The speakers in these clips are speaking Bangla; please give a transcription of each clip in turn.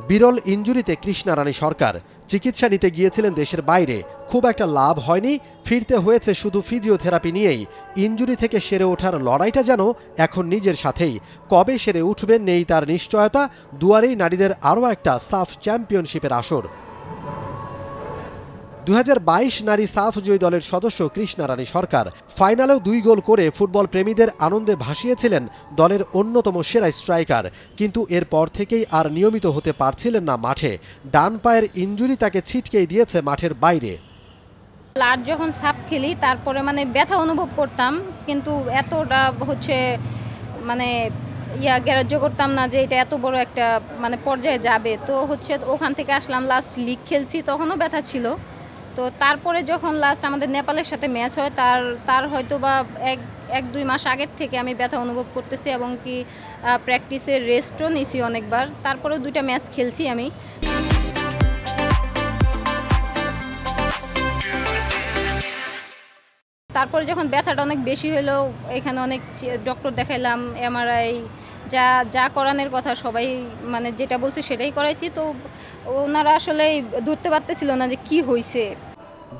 বিরল ইনজুরিতে কৃষ্ণা রানী সরকার চিকিৎসা নিতে গিয়েছিলেন দেশের বাইরে, খুব একটা লাভ হয়নি, ফিরতে হয়েছে শুধু ফিজিওথেরাপি নিয়েই। ইনজুরি থেকে সেরে ওঠার লড়াইটা যেন এখন নিজের সাথেই, কবে সেরে উঠবেন নেই তার নিশ্চয়তা। দুয়ারেই নারীদের আরও একটা সাফ চ্যাম্পিয়নশিপের আসর। 2022 নারী সাফ জয়ী দলের সদস্য কৃষ্ণা রানী সরকার ফাইনালেও 2 গোল করে ফুটবল প্রেমীদের আনন্দে ভাসিয়েছিলেন দলের অন্যতম সেরা স্ট্রাইকার। কিন্তু এরপর থেকেই আর নিয়মিত হতে পারছিলেন না মাঠে। ডান পায়ের ইনজুরি তাকে ছিটকেই দিয়েছে মাঠের বাইরে। লাট যখন সাফ খেলি তারপরে ব্যথা অনুভব করতাম, কিন্তু এতটা গ্রাহ্য করতাম না যে এটা এত বড় একটা পর্যায়ে যাবে। তো ওখান থেকে আসলাম, লাস্ট লিগ খেলছি, তখনও ব্যথা ছিল। তো তারপরে যখন লাস্ট আমাদের নেপালের সাথে ম্যাচ হয় তার হয়তো বা 1-2 মাস আগের থেকে আমি ব্যথা অনুভব করতেছি, এবং কি প্র্যাকটিসে রেস্টও নিছি অনেকবার। তারপরে 2টা ম্যাচ খেলছি আমি। তারপরে যখন ব্যথাটা অনেক বেশি হলো, এখানে অনেক ডক্টর দেখাইলাম, এমআরআই, যা করানোর কথা সবাই যেটা বলছে সেটাই করাইছি। তো ওনারা আসলে ধরতে পারতেছিল না যে কি হয়েছে।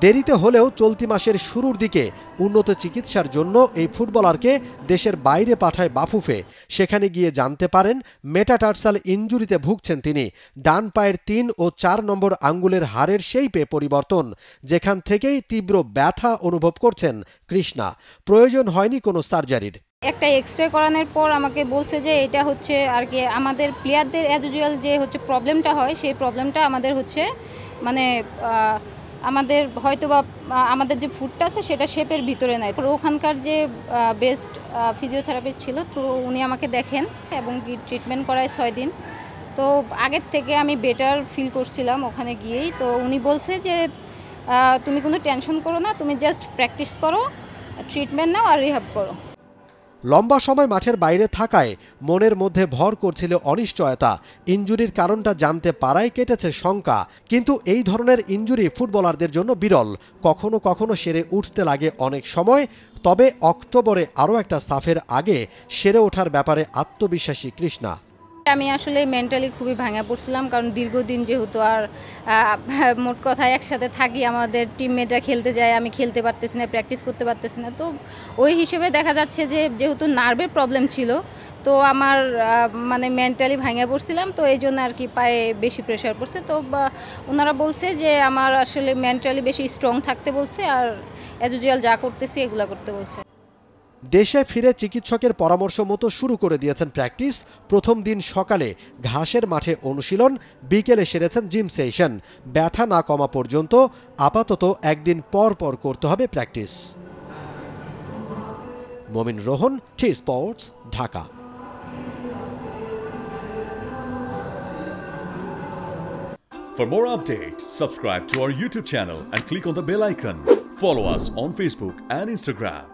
দেরিতে হলেও চলতি মাসের শুরুর দিকে উন্নত চিকিৎসার জন্য এই ফুটবলারকে দেশের বাইরে পাঠায় বাফুফে। সেখানে গিয়ে জানতে পারেন মেটাটার্সাল ইনজুরিতে ভুগছেন তিনি। ডান পায়ের 3 ও 4 নম্বর আঙ্গুলের হাড়ের শেইপে পরিবর্তন, যেখান থেকেই তীব্র ব্যথা অনুভব করছেন কৃষ্ণা। প্রয়োজন হয়নি কোনো সার্জারির। একটা এক্সরে করানোর পর আমাকে বলছে যে এটা আর কি আমাদের প্লেয়ারদের অ্যাজ ইউজুয়াল যে প্রবলেমটা হয়, সেই প্রবলেমটা আমাদের আমাদের হয়তোবা আমাদের যে ফুডটা আছে সেটা শেপের ভিতরে নাই। ওখানকার যে বেস্ট ফিজিওথেরাপিস্ট ছিল, তো উনি আমাকে দেখেন এবং কি ট্রিটমেন্ট করায় 6 দিন। তো আগের থেকে আমি বেটার ফিল করছিলাম ওখানে গিয়েই। তো উনি বলছে যে তুমি কোনো টেনশন করো না, তুমি জাস্ট প্র্যাকটিস করো, ট্রিটমেন্ট নাও আর রিহ্যাব করো। লম্বা সময় মাঠের বাইরে থাকায় মনের মধ্যে ভর করছিল অনিশ্চয়তা। ইনজুরির কারণটা জানতে পারায় কেটেছে শঙ্কা। কিন্তু এই ধরনের ইনজুরি ফুটবলারদের জন্য বিরল, কখনো কখনো সেরে উঠতে লাগে অনেক সময়। তবে অক্টোবরে আরও একটা সাফের আগে সেরে ওঠার ব্যাপারে আত্মবিশ্বাসী কৃষ্ণা। আমি আসলে মেন্টালি খুবই ভাঙা পড়ছিলাম, কারণ দীর্ঘদিন যেহেতু আর মোট কথায় একসাথে থাকি, আমাদের টিমমেটরা খেলতে যায়, আমি খেলতে পারতেছি না, প্র্যাকটিস করতে পারতেছি না। তো ওই হিসেবে দেখা যাচ্ছে যে যেহেতু নার্ভের প্রবলেম ছিল, তো আমার মেন্টালি ভাঙা পড়ছিলাম। তো এই জন্য আর কি পায়ে বেশি প্রেশার পড়ছে। তো ওনারা বলছে যে আমার আসলে মেন্টালি বেশি স্ট্রং থাকতে বলছে, আর অ্যাজ ইউজুয়াল যা করতেছি এগুলা করতে বলছে। দেশে ফিরে চিকিৎসকের পরামর্শ মতো শুরু করে দিয়েছেন প্র্যাকটিস। প্রথম দিন সকালে ঘাসের মাঠে অনুশীলন, বিকেলে সেরেছেন জিম সেশন। ব্যথা না কমা পর্যন্ত আপাতত একদিন পর পর করতে হবে practice. Momin Rohan, T Sports, Dhaka. For more updates, subscribe to our YouTube channel and click on the bell icon. Follow us on Facebook and Instagram.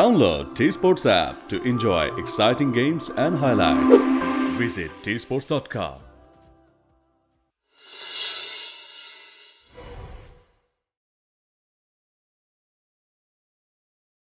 Download T-Sports app to enjoy exciting games and highlights. Visit tsports.com.